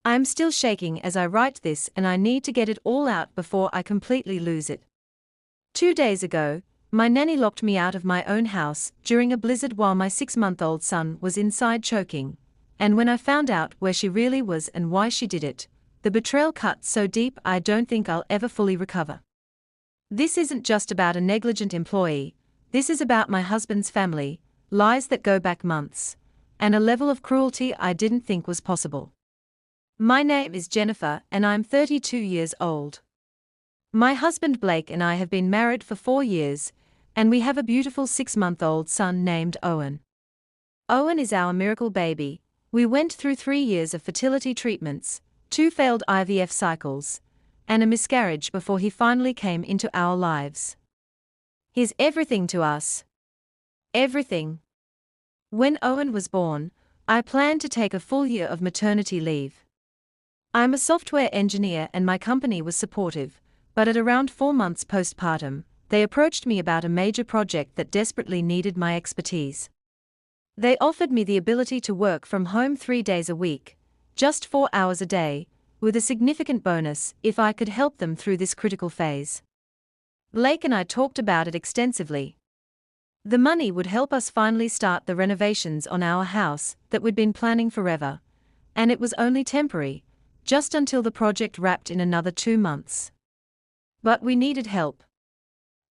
I'm still shaking as I write this and I need to get it all out before I completely lose it. 2 days ago, my nanny locked me out of my own house during a blizzard while my 6-month-old son was inside choking, and when I found out where she really was and why she did it, the betrayal cut so deep I don't think I'll ever fully recover. This isn't just about a negligent employee, this is about my husband's family, lies that go back months, and a level of cruelty I didn't think was possible. My name is Jennifer and I'm 32 years old. My husband Blake and I have been married for 4 years, and we have a beautiful 6-month-old son named Owen. Owen is our miracle baby. We went through 3 years of fertility treatments, 2 failed IVF cycles, and a miscarriage before he finally came into our lives. He's everything to us. Everything. When Owen was born, I planned to take a full year of maternity leave. I'm a software engineer and my company was supportive, but at around 4 months postpartum, they approached me about a major project that desperately needed my expertise. They offered me the ability to work from home 3 days a week, just 4 hours a day, with a significant bonus if I could help them through this critical phase. Blake and I talked about it extensively. The money would help us finally start the renovations on our house that we'd been planning forever, and it was only temporary, just until the project wrapped in another 2 months. But we needed help.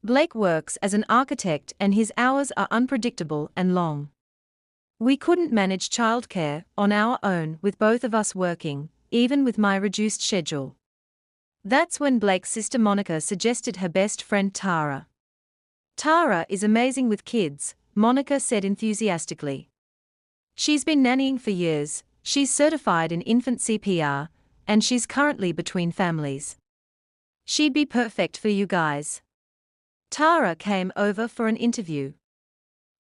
Blake works as an architect and his hours are unpredictable and long. We couldn't manage childcare on our own with both of us working, even with my reduced schedule. That's when Blake's sister Monica suggested her best friend Tara. Tara is amazing with kids, Monica said enthusiastically. She's been nannying for years, she's certified in infant CPR, and she's currently between families. She'd be perfect for you guys. Tara came over for an interview.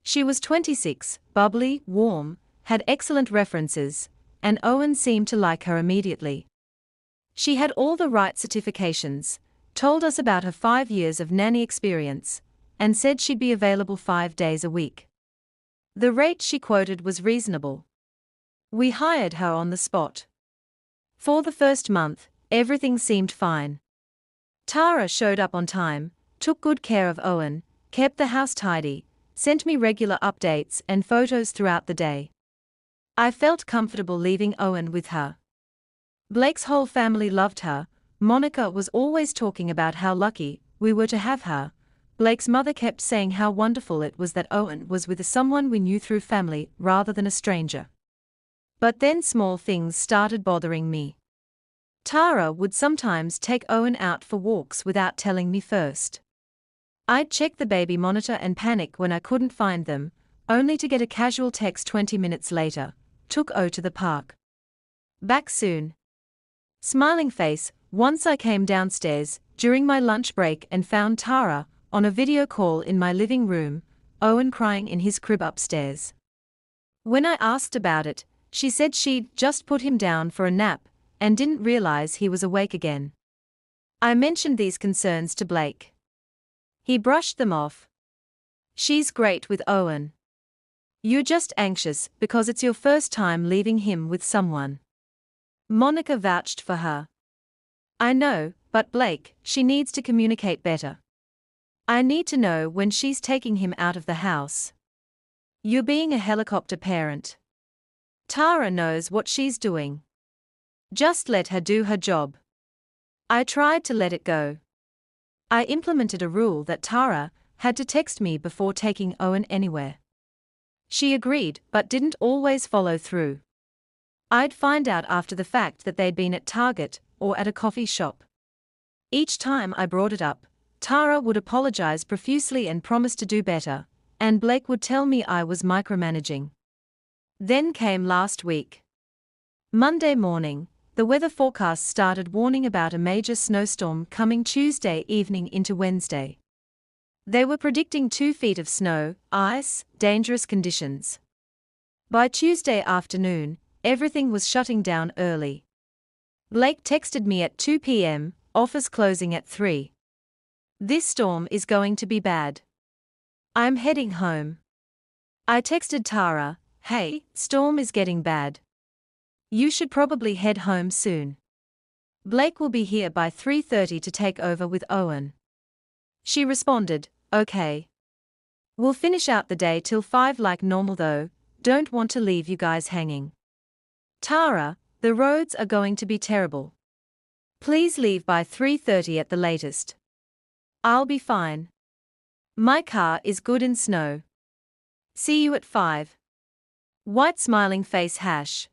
She was 26, bubbly, warm, had excellent references, and Owen seemed to like her immediately. She had all the right certifications, told us about her 5 years of nanny experience, and said she'd be available 5 days a week. The rate she quoted was reasonable. We hired her on the spot. For the first month, everything seemed fine. Tara showed up on time, took good care of Owen, kept the house tidy, sent me regular updates and photos throughout the day. I felt comfortable leaving Owen with her. Blake's whole family loved her. Monica was always talking about how lucky we were to have her. Blake's mother kept saying how wonderful it was that Owen was with someone we knew through family rather than a stranger. But then small things started bothering me. Tara would sometimes take Owen out for walks without telling me first. I'd check the baby monitor and panic when I couldn't find them, only to get a casual text 20 minutes later, "Took O to the park. Back soon." Smiling face. Once I came downstairs during my lunch break and found Tara on a video call in my living room, Owen crying in his crib upstairs. When I asked about it, she said she'd just put him down for a nap and didn't realize he was awake again. I mentioned these concerns to Blake. He brushed them off. "She's great with Owen. You're just anxious because it's your first time leaving him with someone." Monica vouched for her. "I know, but Blake, she needs to communicate better. I need to know when she's taking him out of the house. You're being a helicopter parent. Tara knows what she's doing. Just let her do her job." I tried to let it go. I implemented a rule that Tara had to text me before taking Owen anywhere. She agreed but didn't always follow through. I'd find out after the fact that they'd been at Target or at a coffee shop. Each time I brought it up, Tara would apologize profusely and promise to do better, and Blake would tell me I was micromanaging. Then came last week. Monday morning, the weather forecast started warning about a major snowstorm coming Tuesday evening into Wednesday. They were predicting 2 feet of snow, ice, dangerous conditions. By Tuesday afternoon, everything was shutting down early. Blake texted me at 2 p.m., office closing at 3. "This storm is going to be bad. I'm heading home." I texted Tara, "Hey, storm is getting bad. You should probably head home soon. Blake will be here by 3:30 to take over with Owen. She responded, okay. We'll finish out the day till 5 like normal though, don't want to leave you guys hanging. Tara, the roads are going to be terrible. Please leave by 3:30 at the latest. I'll be fine. My car is good in snow. See you at 5. White smiling face hash.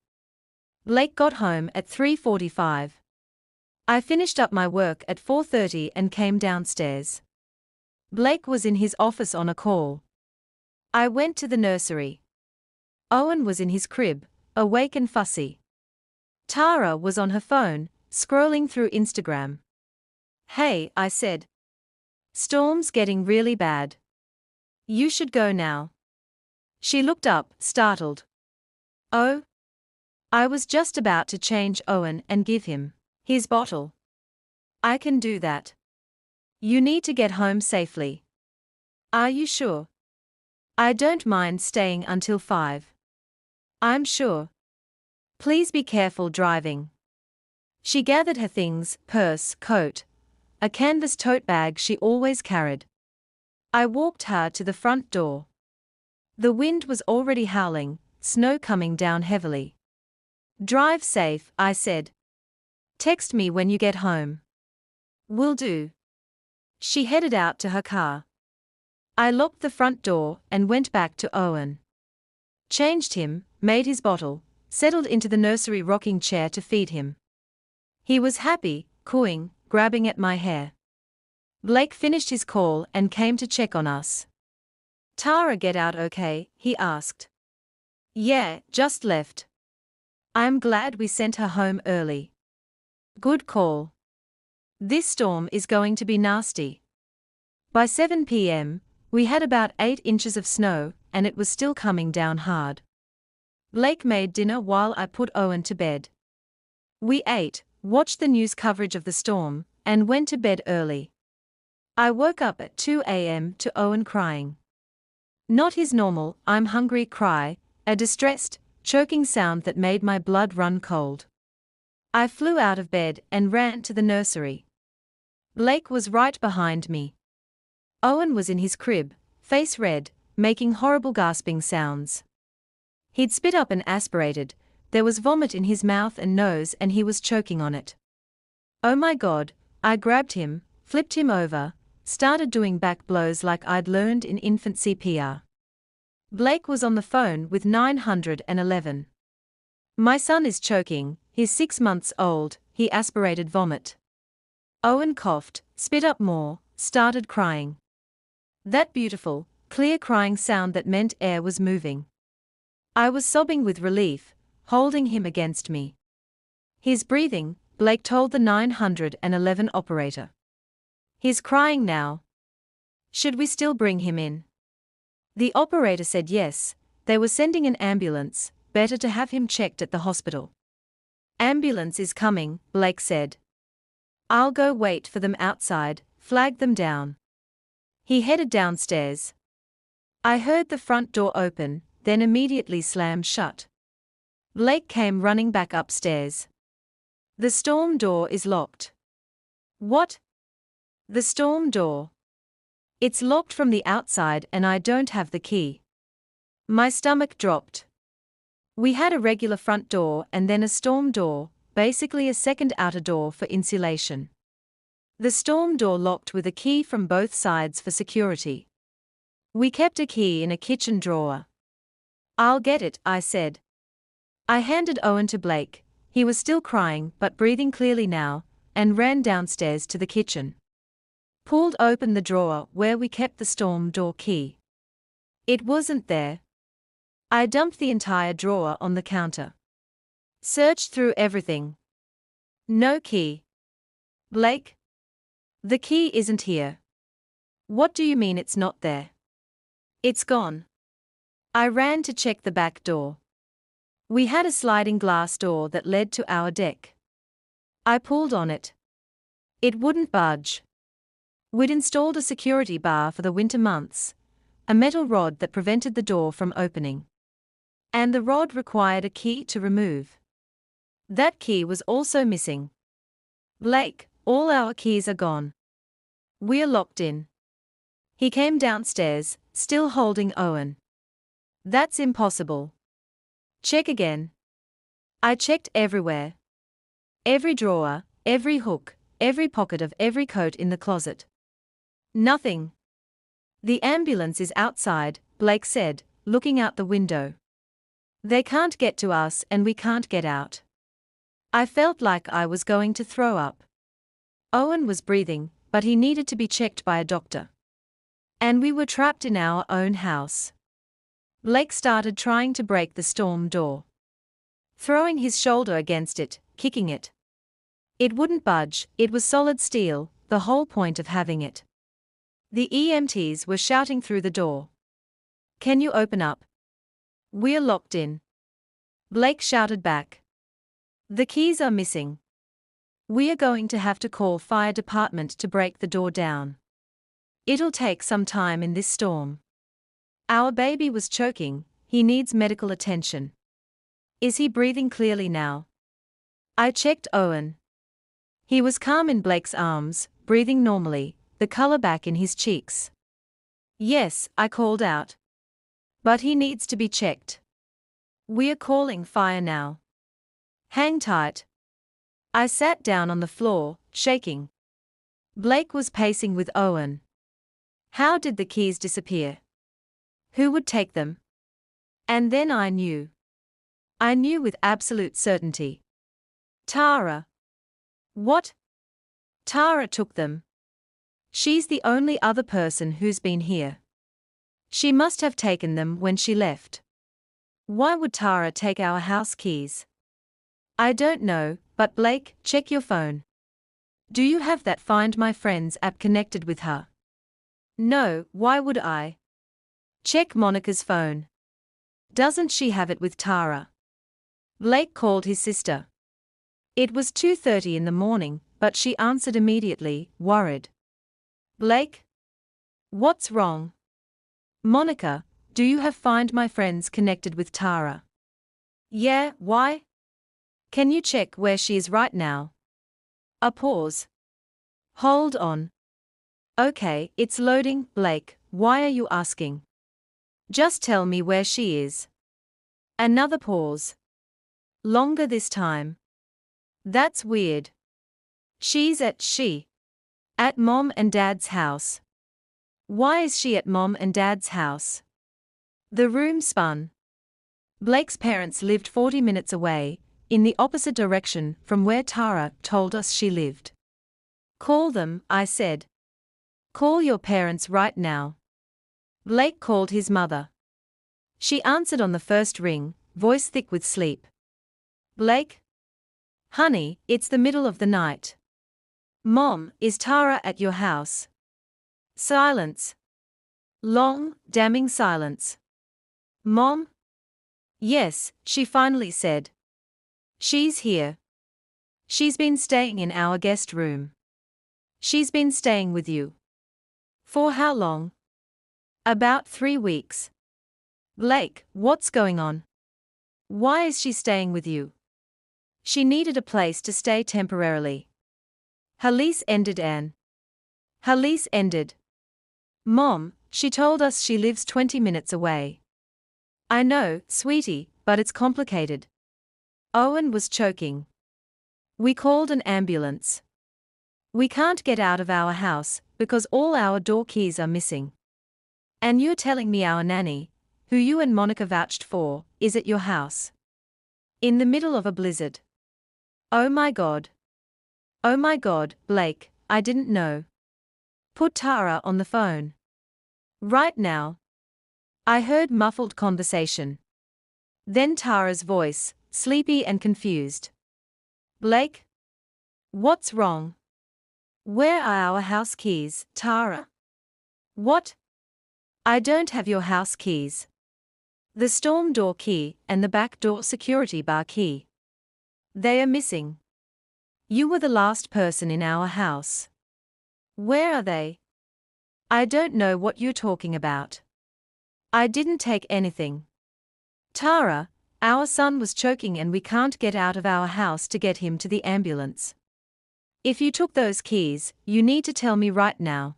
Blake got home at 3:45. I finished up my work at 4:30 and came downstairs. Blake was in his office on a call. I went to the nursery. Owen was in his crib, awake and fussy. Tara was on her phone, scrolling through Instagram. Hey, I said. Storm's getting really bad. You should go now. She looked up, startled. Oh? I was just about to change Owen and give him his bottle. I can do that. You need to get home safely. Are you sure? I don't mind staying until 5. I'm sure. Please be careful driving. She gathered her things, purse, coat, a canvas tote bag she always carried. I walked her to the front door. The wind was already howling, snow coming down heavily. Drive safe, I said. Text me when you get home. Will do. She headed out to her car. I locked the front door and went back to Owen. Changed him, made his bottle, settled into the nursery rocking chair to feed him. He was happy, cooing, grabbing at my hair. Blake finished his call and came to check on us. Tara get out okay? He asked. Yeah, just left. I'm glad we sent her home early. Good call. This storm is going to be nasty. By 7 p.m., we had about 8 inches of snow, and it was still coming down hard. Blake made dinner while I put Owen to bed. We ate, watched the news coverage of the storm, and went to bed early. I woke up at 2 a.m. to Owen crying. Not his normal, I'm hungry cry, a distressed, choking sound that made my blood run cold. I flew out of bed and ran to the nursery. Blake was right behind me. Owen was in his crib, face red, making horrible gasping sounds. He'd spit up and aspirated, there was vomit in his mouth and nose and he was choking on it. Oh my God, I grabbed him, flipped him over, started doing back blows like I'd learned in infant CPR. Blake was on the phone with 911. My son is choking, he's 6 months old, he aspirated vomit. Owen coughed, spit up more, started crying. That beautiful, clear crying sound that meant air was moving. I was sobbing with relief, holding him against me. He's breathing, Blake told the 911 operator. He's crying now. Should we still bring him in? The operator said yes, they were sending an ambulance, better to have him checked at the hospital. Ambulance is coming, Blake said. I'll go wait for them outside, flag them down. He headed downstairs. I heard the front door open, then immediately slam shut. Blake came running back upstairs. The storm door is locked. What? The storm door. It's locked from the outside and I don't have the key. My stomach dropped. We had a regular front door and then a storm door, basically a second outer door for insulation. The storm door locked with a key from both sides for security. We kept a key in a kitchen drawer. I'll get it, I said. I handed Owen to Blake, he was still crying but breathing clearly now, and ran downstairs to the kitchen. Pulled open the drawer where we kept the storm door key. It wasn't there. I dumped the entire drawer on the counter. Searched through everything. No key. Blake? The key isn't here. What do you mean it's not there? It's gone. I ran to check the back door. We had a sliding glass door that led to our deck. I pulled on it. It wouldn't budge. We'd installed a security bar for the winter months, a metal rod that prevented the door from opening. And the rod required a key to remove. That key was also missing. Blake, all our keys are gone. We're locked in. He came downstairs, still holding Owen. That's impossible. Check again. I checked everywhere. Every drawer, every hook, every pocket of every coat in the closet. Nothing. The ambulance is outside, Blake said, looking out the window. They can't get to us and we can't get out. I felt like I was going to throw up. Owen was breathing, but he needed to be checked by a doctor. And we were trapped in our own house. Blake started trying to break the storm door. Throwing his shoulder against it, kicking it. It wouldn't budge, it was solid steel, the whole point of having it. The EMTs were shouting through the door. Can you open up? We're locked in. Blake shouted back. The keys are missing. We are going to have to call fire department to break the door down. It'll take some time in this storm. Our baby was choking, he needs medical attention. Is he breathing clearly now? I checked Owen. He was calm in Blake's arms, breathing normally, the color back in his cheeks. Yes, I called out. But he needs to be checked. We're calling fire now. Hang tight. I sat down on the floor, shaking. Blake was pacing with Owen. How did the keys disappear? Who would take them? And then I knew. I knew with absolute certainty. Tara. What? Tara took them. She's the only other person who's been here. She must have taken them when she left. Why would Tara take our house keys? I don't know, but Blake, check your phone. Do you have that Find My Friends app connected with her? No, why would I? Check Monica's phone. Doesn't she have it with Tara? Blake called his sister. It was 2:30 in the morning, but she answered immediately, worried. Blake? What's wrong? Monica, do you have Find My Friends connected with Tara? Yeah, why? Can you check where she is right now? A pause. Hold on. Okay, it's loading, Blake, why are you asking? Just tell me where she is. Another pause. Longer this time. That's weird. She's at Mom and Dad's house. Why is she at Mom and Dad's house? The room spun. Blake's parents lived 40 minutes away, in the opposite direction from where Tara told us she lived. Call them, I said. Call your parents right now. Blake called his mother. She answered on the first ring, voice thick with sleep. Blake? Honey, it's the middle of the night. Mom, is Tara at your house? Silence. Long, damning silence. Mom? Yes, she finally said. She's here. She's been staying in our guest room. She's been staying with you. For how long? About 3 weeks. Blake, what's going on? Why is she staying with you? She needed a place to stay temporarily. Her lease ended, Anne. Her lease ended. Mom, she told us she lives 20 minutes away. I know, sweetie, but it's complicated. Owen was choking. We called an ambulance. We can't get out of our house because all our door keys are missing. And you're telling me our nanny, who you and Monica vouched for, is at your house. In the middle of a blizzard. Oh my God. Oh my God, Blake, I didn't know. Put Tara on the phone. Right now. I heard muffled conversation. Then Tara's voice, sleepy and confused. Blake? What's wrong? Where are our house keys, Tara? What? I don't have your house keys. The storm door key and the back door security bar key. They are missing. You were the last person in our house. Where are they? I don't know what you're talking about. I didn't take anything. Tara, Our son was choking and we can't get out of our house to get him to the ambulance. If you took those keys, you need to tell me right now.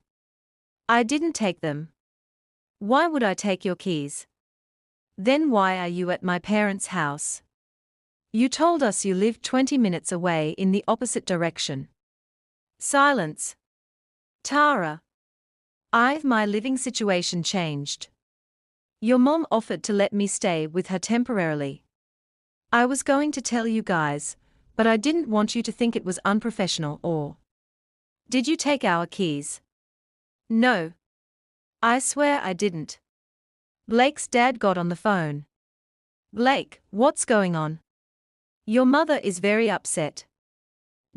I didn't take them. Why would I take your keys? Then why are you at my parents' house? You told us you lived 20 minutes away in the opposite direction. Silence. Tara. My living situation changed. Your mom offered to let me stay with her temporarily. I was going to tell you guys, but I didn't want you to think it was unprofessional or. Did you take our keys? No. I swear I didn't. Blake's dad got on the phone. Blake, what's going on? Your mother is very upset.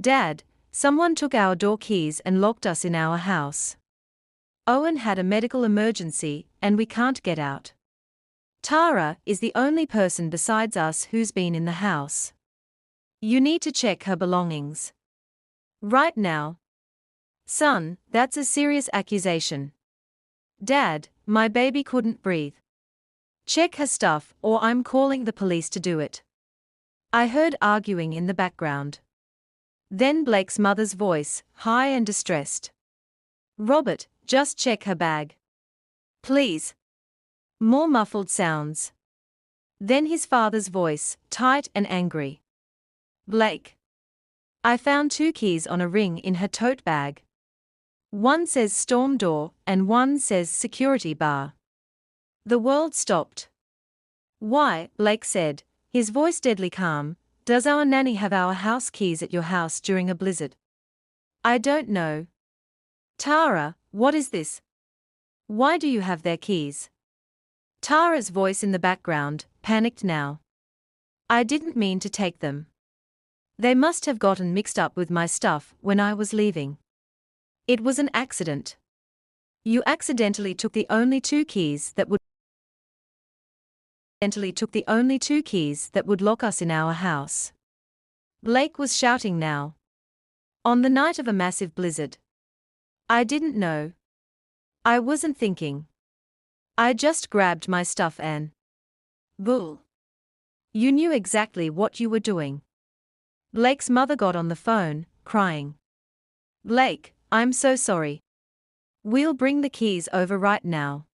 Dad, someone took our door keys and locked us in our house. Owen had a medical emergency and we can't get out. Tara is the only person besides us who's been in the house. You need to check her belongings. Right now. Son, that's a serious accusation. Dad, my baby couldn't breathe. Check her stuff or I'm calling the police to do it. I heard arguing in the background. Then Blake's mother's voice, high and distressed. Robert, just check her bag. Please. More muffled sounds. Then his father's voice, tight and angry. Blake. I found 2 keys on a ring in her tote bag. One says storm door and one says security bar. The world stopped. Why, Blake said, his voice deadly calm, does our nanny have our house keys at your house during a blizzard? I don't know. Tara, what is this? Why do you have their keys? Tara's voice in the background, panicked now. I didn't mean to take them. They must have gotten mixed up with my stuff when I was leaving. It was an accident. You accidentally took the only 2 keys that would lock us in our house. Blake was shouting now. On the night of a massive blizzard. I didn't know. I wasn't thinking. I just grabbed my stuff and. Bull. You knew exactly what you were doing. Blake's mother got on the phone, crying. Blake, I'm so sorry. We'll bring the keys over right now.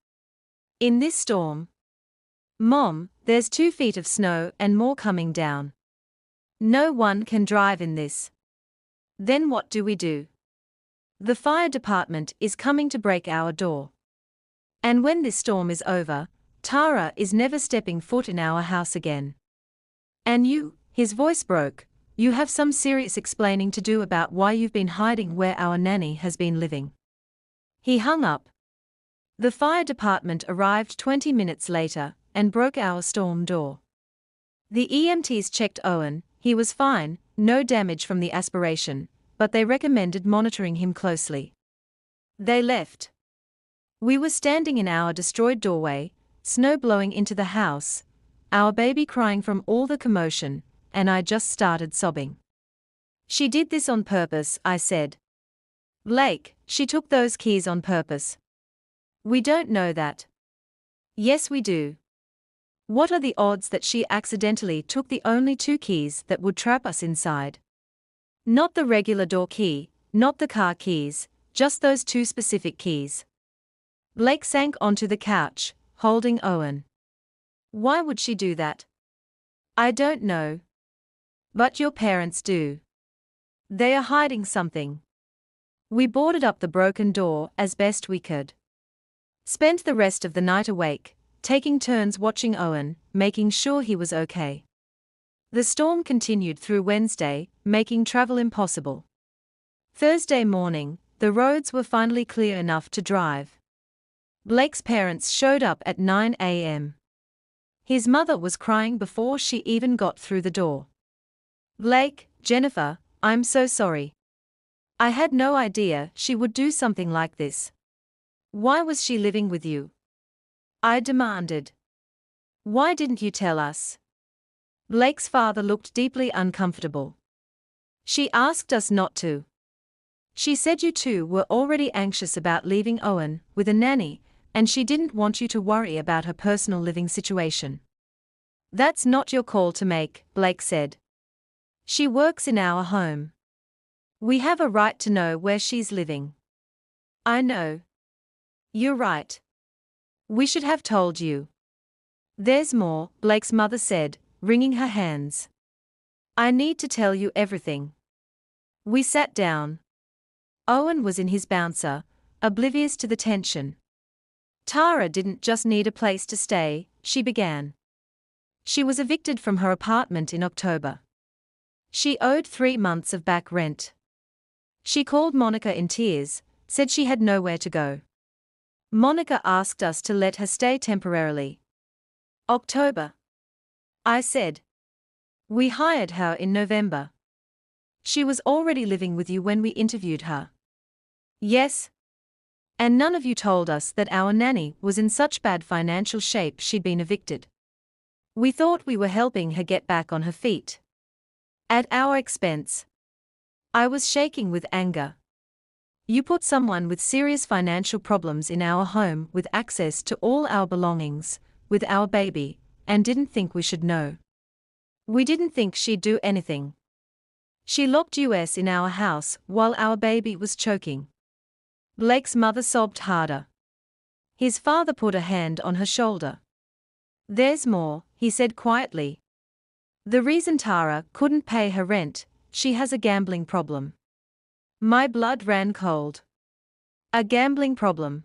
In this storm. Mom, there's 2 feet of snow and more coming down. No one can drive in this. Then what do we do? The fire department is coming to break our door. And when this storm is over, Tara is never stepping foot in our house again. And you, his voice broke, you have some serious explaining to do about why you've been hiding where our nanny has been living. He hung up. The fire department arrived 20 minutes later and broke our storm door. The EMTs checked Owen, he was fine, no damage from the aspiration, but they recommended monitoring him closely. They left. We were standing in our destroyed doorway, snow blowing into the house, our baby crying from all the commotion, and I just started sobbing. She did this on purpose, I said. Blake, she took those keys on purpose. We don't know that. Yes, we do. What are the odds that she accidentally took the only 2 keys that would trap us inside? Not the regular door key, not the car keys, just those 2 specific keys. Blake sank onto the couch, holding Owen. Why would she do that? I don't know. But your parents do. They are hiding something. We boarded up the broken door as best we could. Spent the rest of the night awake, taking turns watching Owen, making sure he was okay. The storm continued through Wednesday, making travel impossible. Thursday morning, the roads were finally clear enough to drive. Blake's parents showed up at 9 a.m. His mother was crying before she even got through the door. Blake, Jennifer, I'm so sorry. I had no idea she would do something like this. Why was she living with you? I demanded. Why didn't you tell us? Blake's father looked deeply uncomfortable. She asked us not to. She said you two were already anxious about leaving Owen with a nanny, and she didn't want you to worry about her personal living situation. That's not your call to make, Blake said. She works in our home. We have a right to know where she's living. I know. You're right. We should have told you. There's more, Blake's mother said, wringing her hands. I need to tell you everything. We sat down. Owen was in his bouncer, oblivious to the tension. Tara didn't just need a place to stay, she began. She was evicted from her apartment in October. She owed 3 months of back rent. She called Monica in tears, said she had nowhere to go. Monica asked us to let her stay temporarily. October. I said. We hired her in November. She was already living with you when we interviewed her. Yes. And none of you told us that our nanny was in such bad financial shape she'd been evicted. We thought we were helping her get back on her feet. At our expense. I was shaking with anger. You put someone with serious financial problems in our home with access to all our belongings, with our baby, and didn't think we should know. We didn't think she'd do anything. She locked us in our house while our baby was choking. Blake's mother sobbed harder. His father put a hand on her shoulder. There's more, he said quietly. The reason Tara couldn't pay her rent, she has a gambling problem. My blood ran cold. A gambling problem.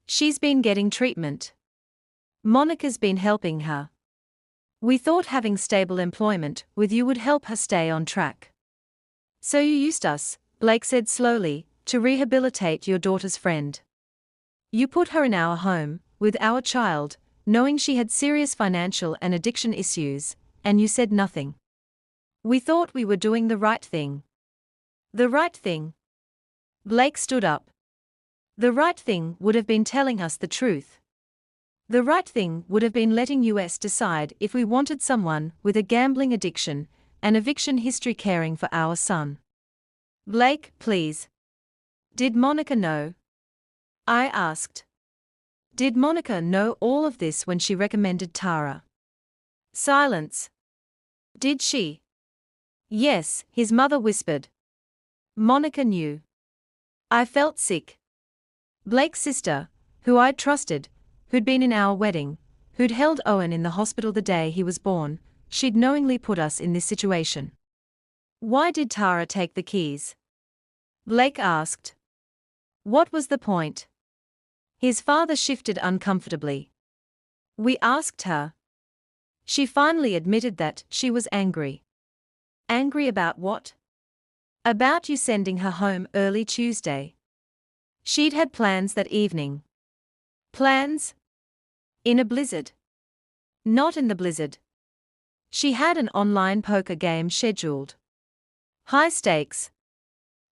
She's been getting treatment. Monica's been helping her. We thought having stable employment with you would help her stay on track. So you used us, Blake said slowly, to rehabilitate your daughter's friend. You put her in our home, with our child, knowing she had serious financial and addiction issues, and you said nothing. We thought we were doing the right thing. The right thing? Blake stood up. The right thing would have been telling us the truth. The right thing would have been letting us decide if we wanted someone with a gambling addiction and eviction history caring for our son. Blake, please. Did Monica know? I asked. Did Monica know all of this when she recommended Tara? Silence. Did she? Yes, his mother whispered. Monica knew. I felt sick. Blake's sister, who I'd trusted, who'd been in our wedding, who'd held Owen in the hospital the day he was born, she'd knowingly put us in this situation. Why did Tara take the keys? Blake asked. What was the point? His father shifted uncomfortably. We asked her. She finally admitted that she was angry. Angry about what? About you sending her home early Tuesday. She'd had plans that evening. Plans? In a blizzard. Not in the blizzard. She had an online poker game scheduled. High stakes.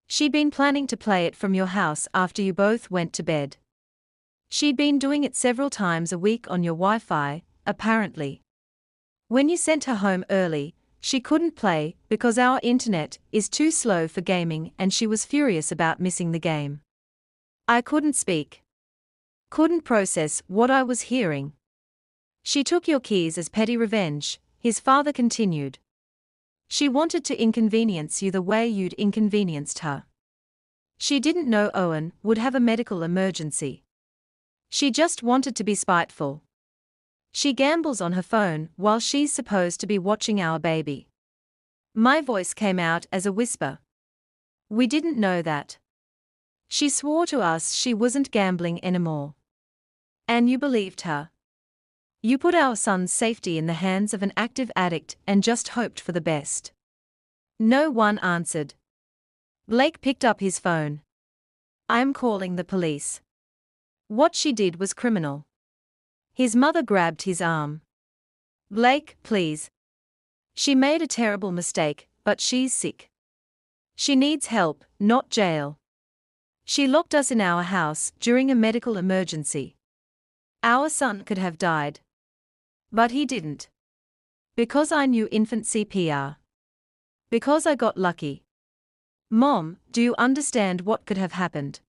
She'd been planning to play it from your house after you both went to bed. She'd been doing it several times a week on your Wi-Fi, apparently. When you sent her home early, she couldn't play because our internet is too slow for gaming and she was furious about missing the game. I couldn't speak. Couldn't process what I was hearing. She took your keys as petty revenge, his father continued. She wanted to inconvenience you the way you'd inconvenienced her. She didn't know Owen would have a medical emergency. She just wanted to be spiteful. She gambles on her phone while she's supposed to be watching our baby. My voice came out as a whisper. We didn't know that. She swore to us she wasn't gambling anymore. And you believed her. You put our son's safety in the hands of an active addict and just hoped for the best. No one answered. Blake picked up his phone. I'm calling the police. What she did was criminal. His mother grabbed his arm. Blake, please. She made a terrible mistake, but she's sick. She needs help, not jail. She locked us in our house during a medical emergency. Our son could have died. But he didn't. Because I knew infant CPR. Because I got lucky. Mom, do you understand what could have happened?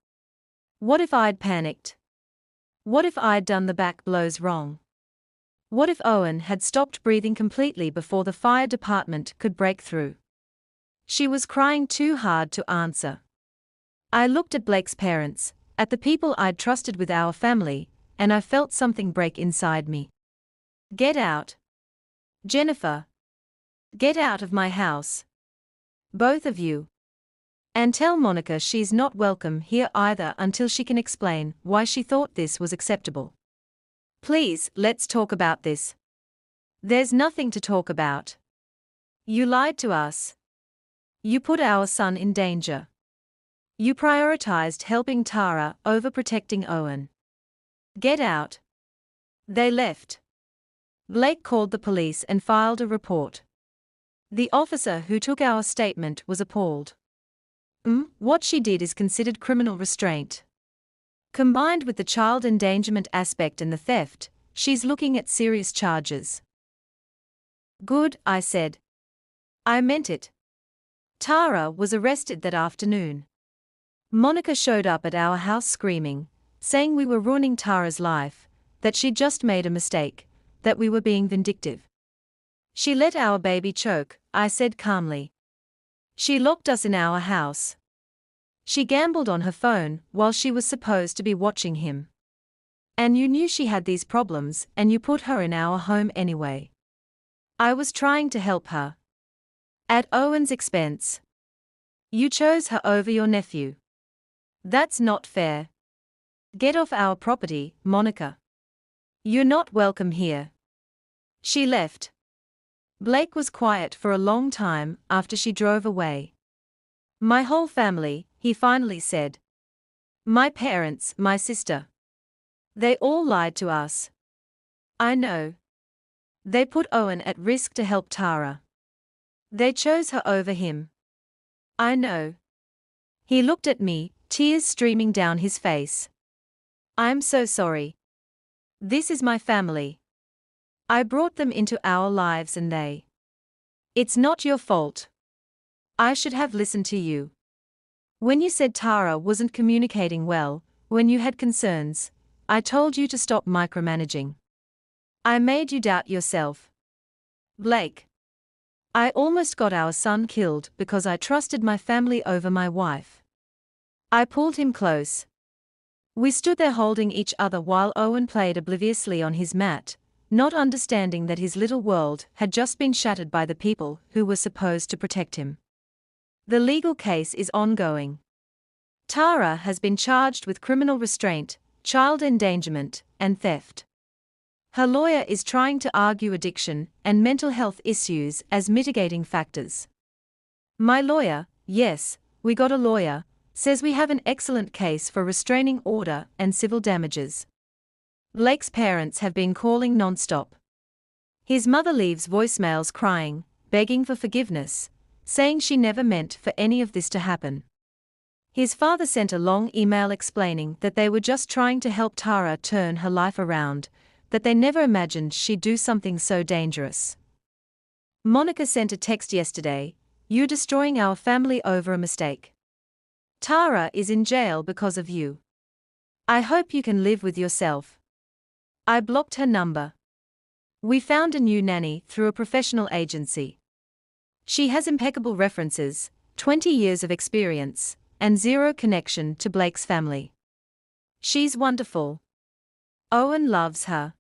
What if I'd panicked? What if I'd done the back blows wrong? What if Owen had stopped breathing completely before the fire department could break through? She was crying too hard to answer. I looked at Blake's parents, at the people I'd trusted with our family, and I felt something break inside me. Get out. Jennifer. Get out of my house. Both of you. And tell Monica she's not welcome here either until she can explain why she thought this was acceptable. Please, let's talk about this. There's nothing to talk about. You lied to us. You put our son in danger. You prioritized helping Tara over protecting Owen. Get out. They left. Blake called the police and filed a report. The officer who took our statement was appalled. What she did is considered criminal restraint. Combined with the child endangerment aspect and the theft, she's looking at serious charges. Good, I said. I meant it. Tara was arrested that afternoon. Monica showed up at our house screaming, saying we were ruining Tara's life, that she'd just made a mistake, that we were being vindictive. She let our baby choke, I said calmly. She locked us in our house. She gambled on her phone while she was supposed to be watching him. And you knew she had these problems and you put her in our home anyway. I was trying to help her. At Owen's expense. You chose her over your nephew. That's not fair. Get off our property, Monica. You're not welcome here. She left. Blake was quiet for a long time after she drove away. My whole family, he finally said. My parents, my sister. They all lied to us. I know. They put Owen at risk to help Tara. They chose her over him. I know. He looked at me, tears streaming down his face. I'm so sorry. This is my family. I brought them into our lives and they. It's not your fault. I should have listened to you. When you said Tara wasn't communicating well, when you had concerns, I told you to stop micromanaging. I made you doubt yourself. Blake. I almost got our son killed because I trusted my family over my wife. I pulled him close. We stood there holding each other while Owen played obliviously on his mat, not understanding that his little world had just been shattered by the people who were supposed to protect him. The legal case is ongoing. Tara has been charged with criminal restraint, child endangerment, and theft. Her lawyer is trying to argue addiction and mental health issues as mitigating factors. My lawyer, yes, we got a lawyer, says we have an excellent case for restraining order and civil damages. Blake's parents have been calling non-stop. His mother leaves voicemails crying, begging for forgiveness, saying she never meant for any of this to happen. His father sent a long email explaining that they were just trying to help Tara turn her life around, that they never imagined she'd do something so dangerous. Monica sent a text yesterday, "You're destroying our family over a mistake. Tara is in jail because of you. I hope you can live with yourself." I blocked her number. We found a new nanny through a professional agency. She has impeccable references, 20 years of experience, and zero connection to Blake's family. She's wonderful. Owen loves her.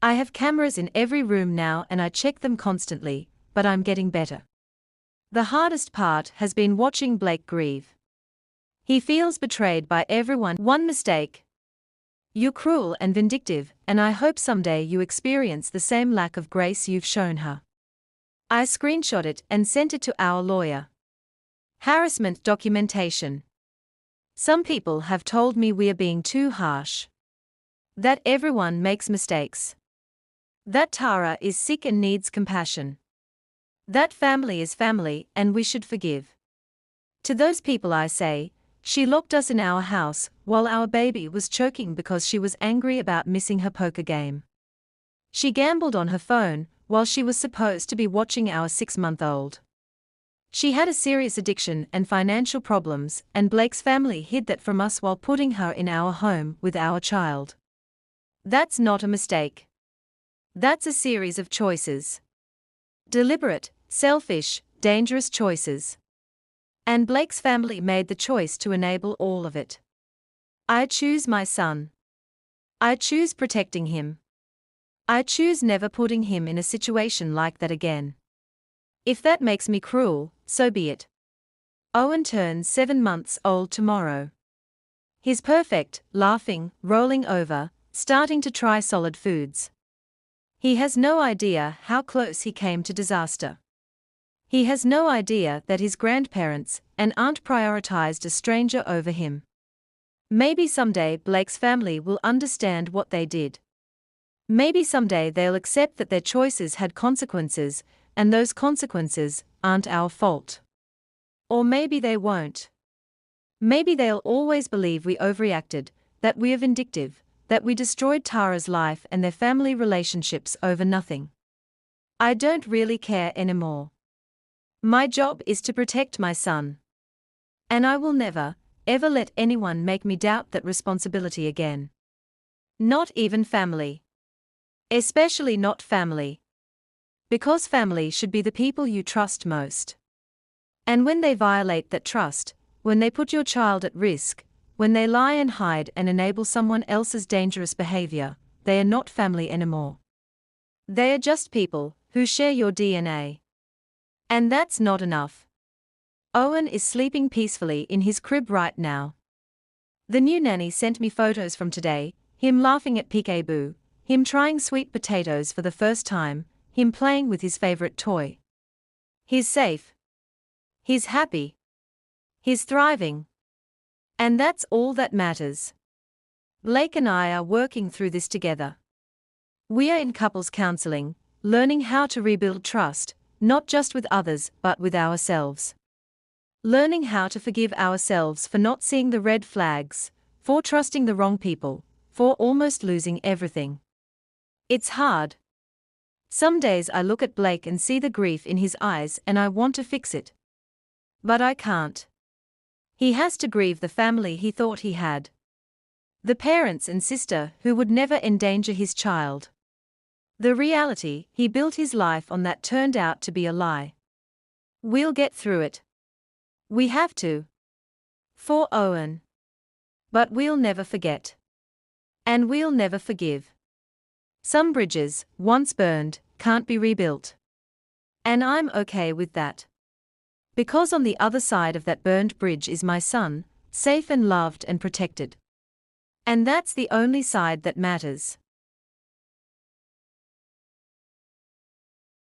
I have cameras in every room now and I check them constantly, but I'm getting better. The hardest part has been watching Blake grieve. He feels betrayed by everyone. One mistake. You're cruel and vindictive, and I hope someday you experience the same lack of grace you've shown her. I screenshot it and sent it to our lawyer. Harassment documentation. Some people have told me we are being too harsh. That everyone makes mistakes. That Tara is sick and needs compassion. That family is family and we should forgive. To those people I say, she locked us in our house while our baby was choking because she was angry about missing her poker game. She gambled on her phone while she was supposed to be watching our 6-month-old. She had a serious addiction and financial problems, and Blake's family hid that from us while putting her in our home with our child. That's not a mistake. That's a series of choices. Deliberate, selfish, dangerous choices. And Blake's family made the choice to enable all of it. I choose my son. I choose protecting him. I choose never putting him in a situation like that again. If that makes me cruel, so be it. Owen turns 7 months old tomorrow. He's perfect, laughing, rolling over, starting to try solid foods. He has no idea how close he came to disaster. He has no idea that his grandparents and aunt prioritized a stranger over him. Maybe someday Blake's family will understand what they did. Maybe someday they'll accept that their choices had consequences, and those consequences aren't our fault. Or maybe they won't. Maybe they'll always believe we overreacted, that we're vindictive, that we destroyed Tara's life and their family relationships over nothing. I don't really care anymore. My job is to protect my son. And I will never, ever let anyone make me doubt that responsibility again. Not even family. Especially not family. Because family should be the people you trust most. And when they violate that trust, when they put your child at risk, when they lie and hide and enable someone else's dangerous behavior, they are not family anymore. They are just people who share your DNA. And that's not enough. Owen is sleeping peacefully in his crib right now. The new nanny sent me photos from today, him laughing at peekaboo, him trying sweet potatoes for the first time, him playing with his favorite toy. He's safe. He's happy. He's thriving. And that's all that matters. Blake and I are working through this together. We are in couples counseling, learning how to rebuild trust, not just with others but with ourselves. Learning how to forgive ourselves for not seeing the red flags, for trusting the wrong people, for almost losing everything. It's hard. Some days I look at Blake and see the grief in his eyes and I want to fix it. But I can't. He has to grieve the family he thought he had. The parents and sister who would never endanger his child. The reality he built his life on that turned out to be a lie. We'll get through it. We have to. For Owen. But we'll never forget. And we'll never forgive. Some bridges, once burned, can't be rebuilt. And I'm okay with that. Because on the other side of that burned bridge is my son, safe and loved and protected. And that's the only side that matters.